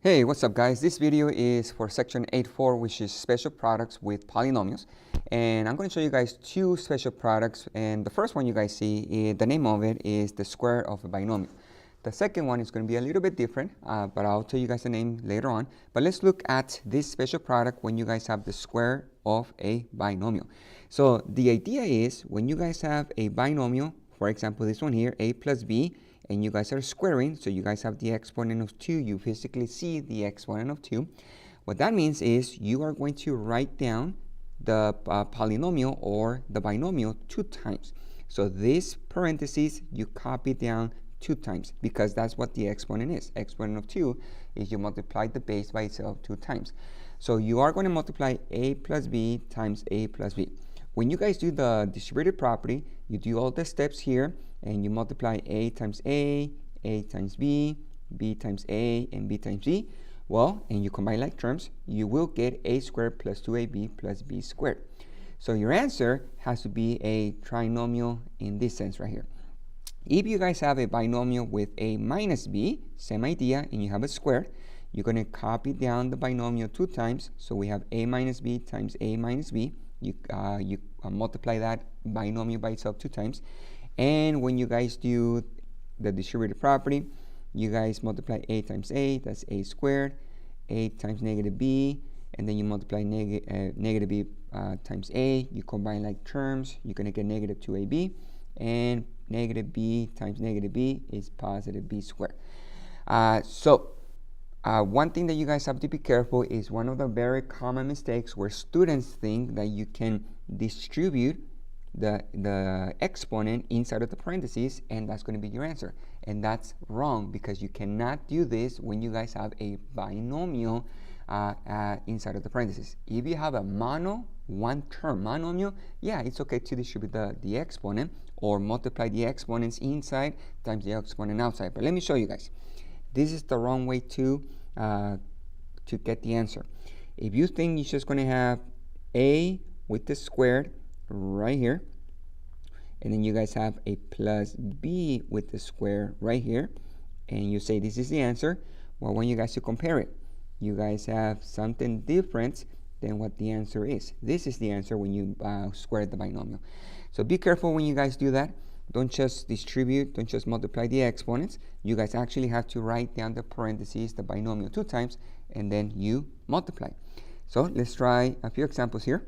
Hey, what's up guys? This video is for section 8.4, which is special products with polynomials. And I'm going to show you guys two special products. And the first one you guys see, the name of it is the square of a binomial. The second one is going to be a little bit different, but I'll tell you guys the name later on. But let's look at this special product when you guys have the square of a binomial. So the idea is when you guys have a binomial, for example, this one here, a plus b, and you guys are squaring, so you guys have the exponent of 2. You physically see the exponent of 2. What that means is you are going to write down the polynomial or the binomial 2 times. So this parentheses, you copy down 2 times because that's what the exponent is. Exponent of 2 is you multiply the base by itself 2 times. So you are going to multiply a plus b times a plus b. When you guys do the distributive property, you do all the steps here, and you multiply a times a times b times a, and b times b. Well, and you combine like terms, you will get a squared plus 2ab plus b squared. So your answer has to be a trinomial in this sense right here. If you guys have a binomial with a minus b, same idea, and you have a squared, you're going to copy down the binomial 2 times. So we have a minus b times a minus b. You multiply that binomial by itself 2 times. And when you guys do the distributive property, you guys multiply a times a, that's a squared, a times negative b, and then you multiply negative b times a. You combine like terms, you're going to get negative 2ab, and negative b times negative b is positive b squared. One thing that you guys have to be careful is one of the very common mistakes where students think that you can distribute the exponent inside of the parentheses, and that's going to be your answer. And that's wrong because you cannot do this when you guys have a binomial inside of the parentheses. If you have a one term monomial, yeah, it's okay to distribute the exponent or multiply the exponents inside times the exponent outside. But let me show you guys. This is the wrong way to get the answer. If you think you're just going to have a with the squared right here, and then you guys have a plus b with the square right here, and you say this is the answer, well, when you guys to compare it, you guys have something different than what the answer is. This is the answer when you square the binomial. So be careful when you guys do that. Don't just distribute, don't just multiply the exponents. You guys actually have to write down the parentheses, the binomial 2 times, and then you multiply. So let's try a few examples here.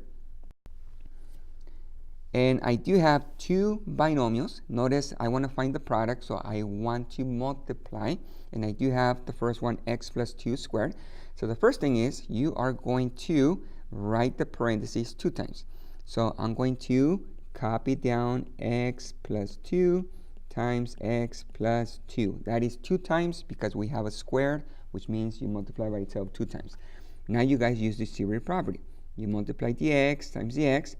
And I do have 2 binomials. Notice I want to find the product, so I want to multiply. And I do have the first one, x plus 2 squared. So the first thing is you are going to write the parentheses 2 times. So I'm going to copy down x plus 2 times x plus 2. That is 2 times because we have a square, which means you multiply by itself 2 times. Now you guys use the distributive property. You multiply the x times the x.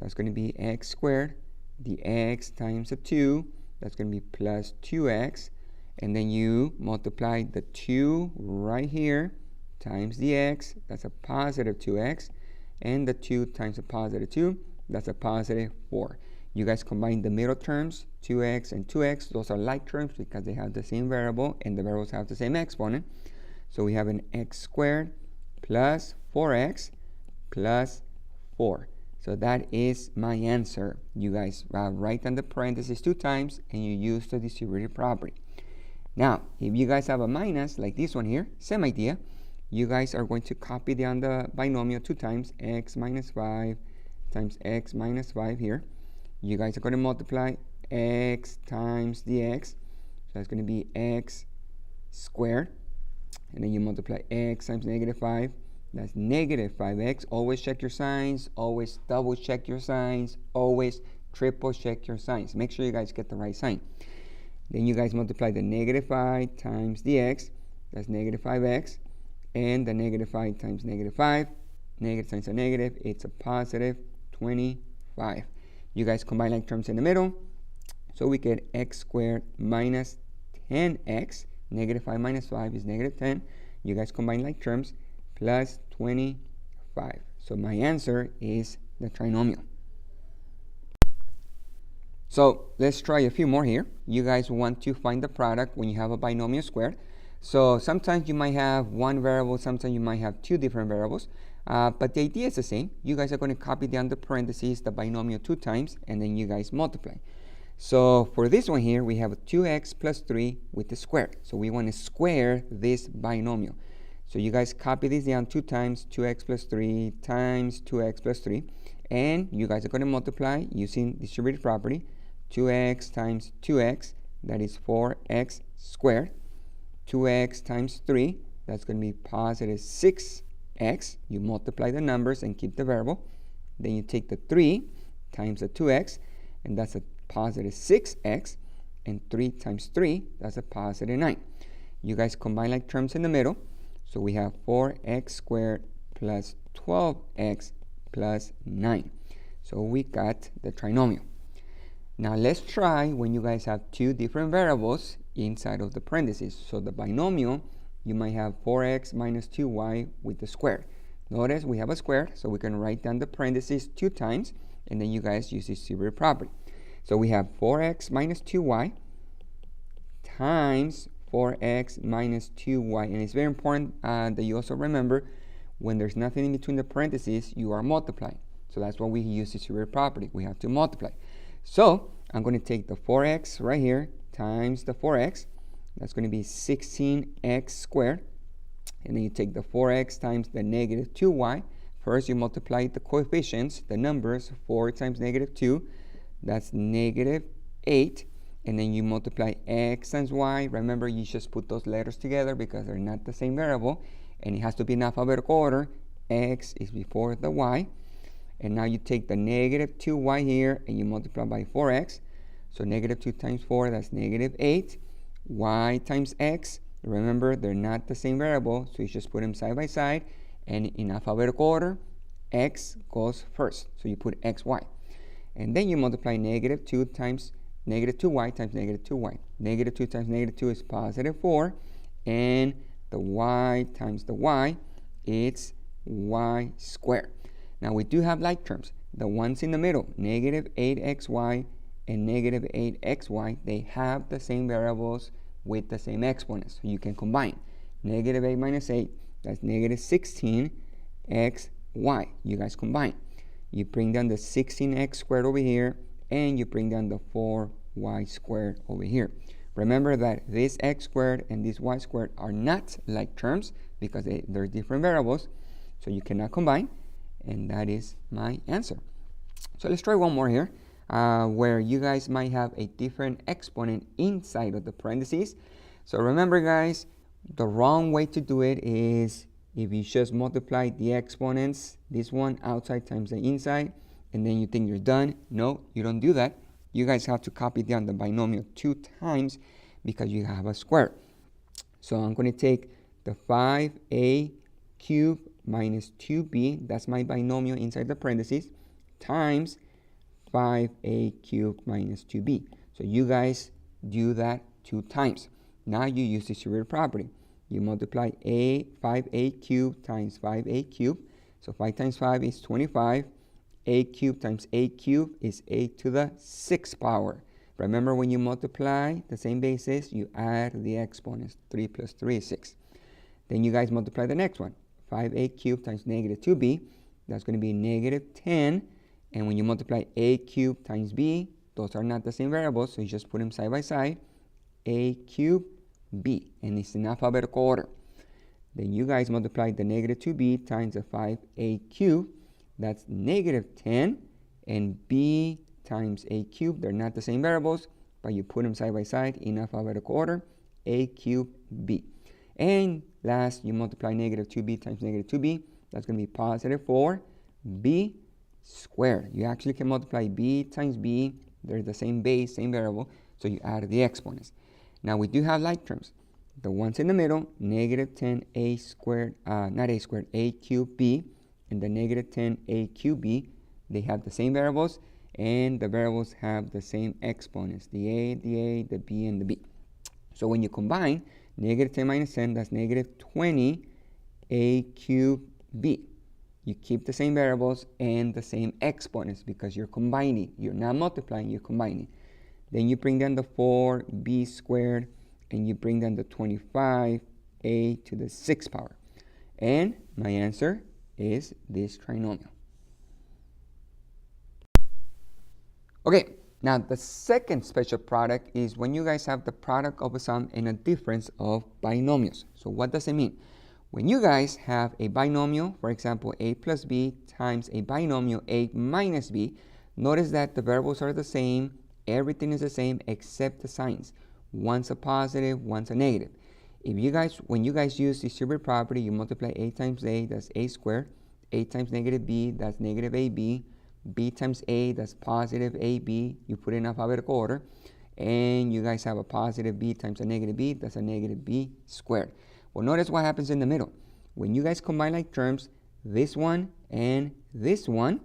That's going to be x squared. The x times the 2. That's going to be plus 2x. And then you multiply the 2 right here times the x. That's a positive 2x. And the 2 times a positive 2. That's a positive 4. You guys combine the middle terms, 2x and 2x. Those are like terms because they have the same variable and the variables have the same exponent. So we have an x squared plus 4x plus 4. So that is my answer. You guys write down the parentheses 2 times and you use the distributive property. Now, if you guys have a minus like this one here, same idea. You guys are going to copy down the binomial 2 times, x minus 5 times x minus 5 here. You guys are going to multiply x times the x. So that's going to be x squared. And then you multiply x times negative 5. That's negative 5x. Always check your signs. Always double check your signs. Always triple check your signs. Make sure you guys get the right sign. Then you guys multiply the negative 5 times the x. That's negative 5x. And the negative 5 times negative 5. Negative times a negative. It's a positive 25. You guys combine like terms in the middle. So we get x squared minus 10x. Negative 5 minus 5 is negative 10. You guys combine like terms. Plus 25. So my answer is the trinomial. So let's try a few more here. You guys want to find the product when you have a binomial squared. So sometimes you might have one variable, sometimes you might have two different variables, but the idea is the same. You guys are going to copy down the parentheses, the binomial 2 times, and then you guys multiply. So for this one here, we have 2x plus 3 with the square. So we want to square this binomial. So you guys copy this down 2 times 2x plus 3 times 2x plus 3. And you guys are going to multiply using distributive property. 2x times 2x, that is 4x squared. 2x times 3, that's going to be positive 6x. You multiply the numbers and keep the variable. Then you take the 3 times the 2x, and that's a positive 6x. And 3 times 3, that's a positive 9. You guys combine like terms in the middle. So we have 4x squared plus 12x plus 9. So we got the trinomial. Now let's try when you guys have two different variables inside of the parentheses. So the binomial, you might have 4x minus 2y with the square. Notice we have a square, so we can write down the parentheses 2 times, and then you guys use distributive property. So we have 4x minus 2y times 4x minus 2y. And it's very important that you also remember when there's nothing in between the parentheses, you are multiplying. So that's why we use distributive property. We have to multiply. So I'm going to take the 4x right here times the 4x. That's going to be 16x squared. And then you take the 4x times the negative 2y. First, you multiply the coefficients, the numbers. 4 times negative 2, that's negative 8. And then you multiply x times y. Remember, you just put those letters together because they're not the same variable. And it has to be in alphabetical order. X is before the y. And now you take the negative 2y here and you multiply by 4x. So negative 2 times 4, that's negative 8. Y times x. Remember, they're not the same variable, so you just put them side by side. And in alphabetical order, x goes first. So you put xy. And then you multiply negative 2 times negative 2y times negative 2y. Negative 2 times negative 2 is positive 4. And the y times the y, it's y squared. Now we do have like terms. The ones in the middle, negative 8xy and negative 8xy, they have the same variables with the same exponents. So you can combine. Negative 8 minus 8, that's negative 16xy. You guys combine. You bring down the 16x squared over here, and you bring down the 4y squared over here. Remember that this x squared and this y squared are not like terms because they're different variables. So you cannot combine. And that is my answer. So let's try one more here, where you guys might have a different exponent inside of the parentheses. So remember, guys, the wrong way to do it is if you just multiply the exponents, this one outside times the inside, and then you think you're done. No, you don't do that. You guys have to copy down the binomial 2 times because you have a square. So I'm going to take the 5a cubed minus 2b, that's my binomial inside the parentheses, times 5a cubed minus 2b. So you guys do that 2 times. Now you use distributive property. You multiply 5a cubed times 5a cubed. So 5 times 5 is 25. A cubed times a cubed is a to the 6th power. Remember, when you multiply the same basis, you add the exponents. 3 plus 3 is 6. Then you guys multiply the next one. 5a cubed times negative 2b, that's going to be negative 10. And when you multiply a cubed times b, those are not the same variables, so you just put them side by side. A cubed b, and it's in alphabetical order. Then you guys multiply the negative 2b times the 5a cubed, that's negative 10. And b times a cubed, they're not the same variables, but you put them side by side in alphabetical order. A cubed b. And last, you multiply negative 2b times negative 2b. That's going to be positive 4b squared. You actually can multiply b times b. They're the same base, same variable. So you add the exponents. Now we do have like terms. The ones in the middle, negative 10a squared, not a squared, a cubed b. And the negative 10a cubed b, they have the same variables. And the variables have the same exponents. The a, the b, and the b. So when you combine, negative 10 minus 10, that's negative 20 a cubed b. You keep the same variables and the same exponents because you're combining. You're not multiplying, you're combining. Then you bring down the 4b squared and you bring down the 25a to the 6th power. And my answer is this trinomial. Okay, now the second special product is when you guys have the product of a sum and a difference of binomials. So what does it mean? When you guys have a binomial, for example, a plus b times a binomial a minus b, notice that the variables are the same, everything is the same except the signs. One's a positive, one's a negative. When you guys use distributive property, you multiply a times a, that's a squared, a times negative b, that's negative ab, b times a, that's positive ab, you put it in alphabetical order, and you guys have a positive b times a negative b, that's a negative b squared. Well, notice what happens in the middle. When you guys combine like terms, this one and this one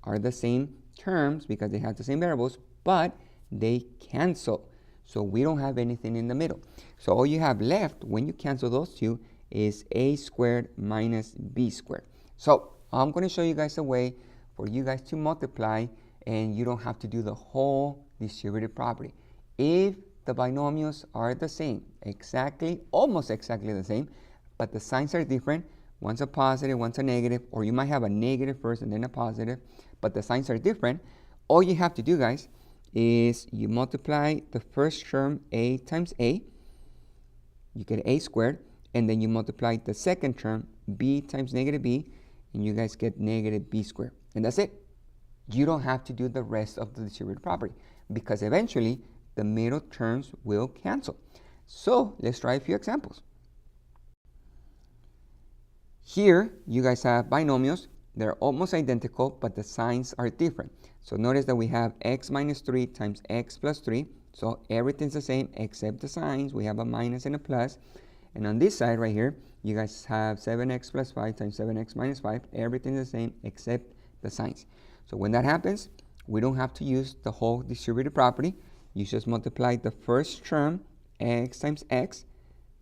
are the same terms because they have the same variables, but they cancel. So we don't have anything in the middle. So all you have left when you cancel those two is a squared minus b squared. So I'm going to show you guys a way for you guys to multiply and you don't have to do the whole distributive property. If the binomials are the same, almost exactly the same, but the signs are different, one's a positive, one's a negative, or you might have a negative first and then a positive, but the signs are different, all you have to do, guys, is you multiply the first term a times a, you get a squared, and then you multiply the second term b times negative b, and you guys get negative b squared. And that's it. You don't have to do the rest of the distributive property because eventually the middle terms will cancel. So let's try a few examples. Here you guys have binomials. They're almost identical, but the signs are different. So notice that we have x minus 3 times x plus 3. So everything's the same except the signs. We have a minus and a plus. And on this side right here, you guys have 7x plus 5 times 7x minus 5. Everything's the same except the signs. So when that happens, we don't have to use the whole distributive property. You just multiply the first term, x times x,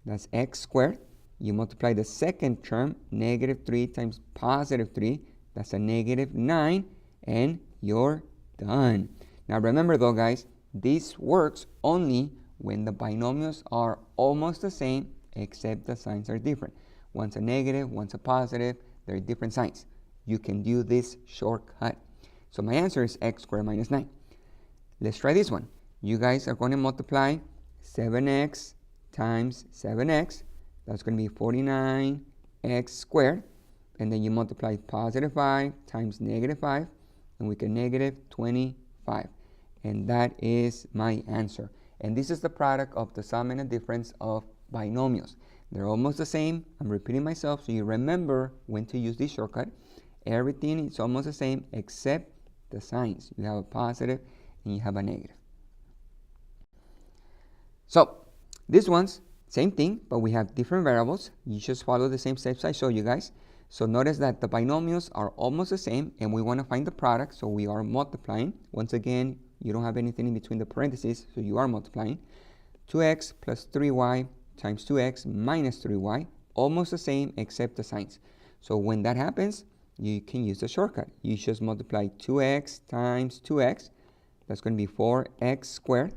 that's x squared. You multiply the second term, negative 3 times positive 3, that's a negative 9, and you're done. Now remember though, guys, this works only when the binomials are almost the same, except the signs are different. One's a negative, one's a positive, they're different signs. You can do this shortcut. So my answer is x squared minus 9. Let's try this one. You guys are going to multiply 7x times 7x. That's going to be 49x squared. And then you multiply positive 5 times negative 5. And we get negative 25. And that is my answer. And this is the product of the sum and the difference of binomials. They're almost the same. I'm repeating myself so you remember when to use this shortcut. Everything is almost the same except the signs. You have a positive and you have a negative. So this one's same thing, but we have different variables. You just follow the same steps I showed you guys. So notice that the binomials are almost the same and we want to find the product, so we are multiplying. Once again, you don't have anything in between the parentheses, so you are multiplying. 2x plus 3y times 2x minus 3y, almost the same except the signs. So when that happens, you can use the shortcut. You just multiply 2x times 2x, that's going to be 4x squared,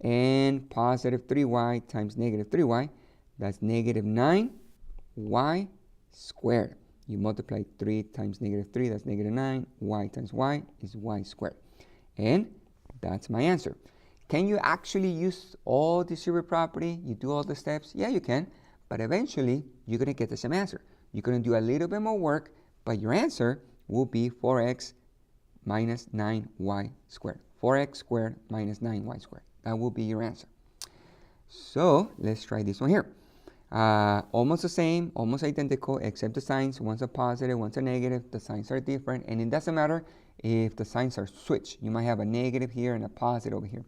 and positive 3y times negative 3y, that's negative 9y squared. You multiply 3 times negative 3, that's negative 9. Y times y is y squared. And that's my answer. Can you actually use all distributive property? You do all the steps? Yeah, you can. But eventually, you're going to get the same answer. You're going to do a little bit more work, but your answer will be 4x minus 9y squared. 4x squared minus 9y squared. That will be your answer. So let's try this one here. Almost the same, almost identical, except the signs. One's a positive, one's a negative. The signs are different, and it doesn't matter if the signs are switched. You might have a negative here and a positive over here.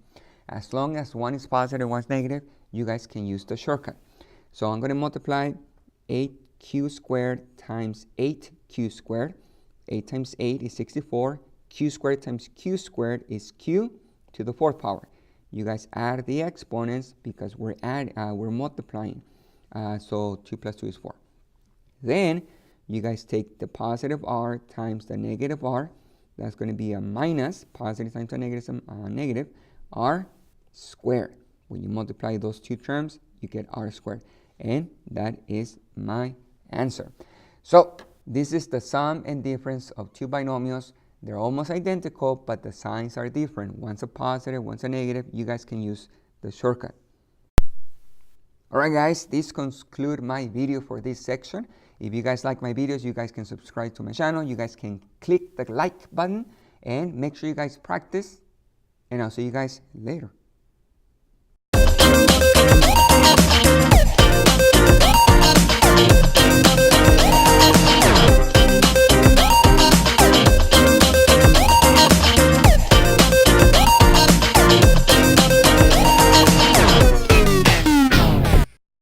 As long as one is positive, one's negative, you guys can use the shortcut. So I'm going to multiply 8q squared times 8q squared. 8 times 8 is 64. Q squared times q squared is q to the 4th power. You guys add the exponents because we're multiplying. So 2 plus 2 is 4. Then you guys take the positive r times the negative r. That's going to be a minus. Positive times a negative r squared. When you multiply those two terms, you get r squared. And that is my answer. So this is the sum and difference of two binomials. They're almost identical, but the signs are different. One's a positive, one's a negative. You guys can use the shortcut. Alright guys, this concludes my video for this section. If you guys like my videos, you guys can subscribe to my channel. You guys can click the like button and make sure you guys practice. And I'll see you guys later.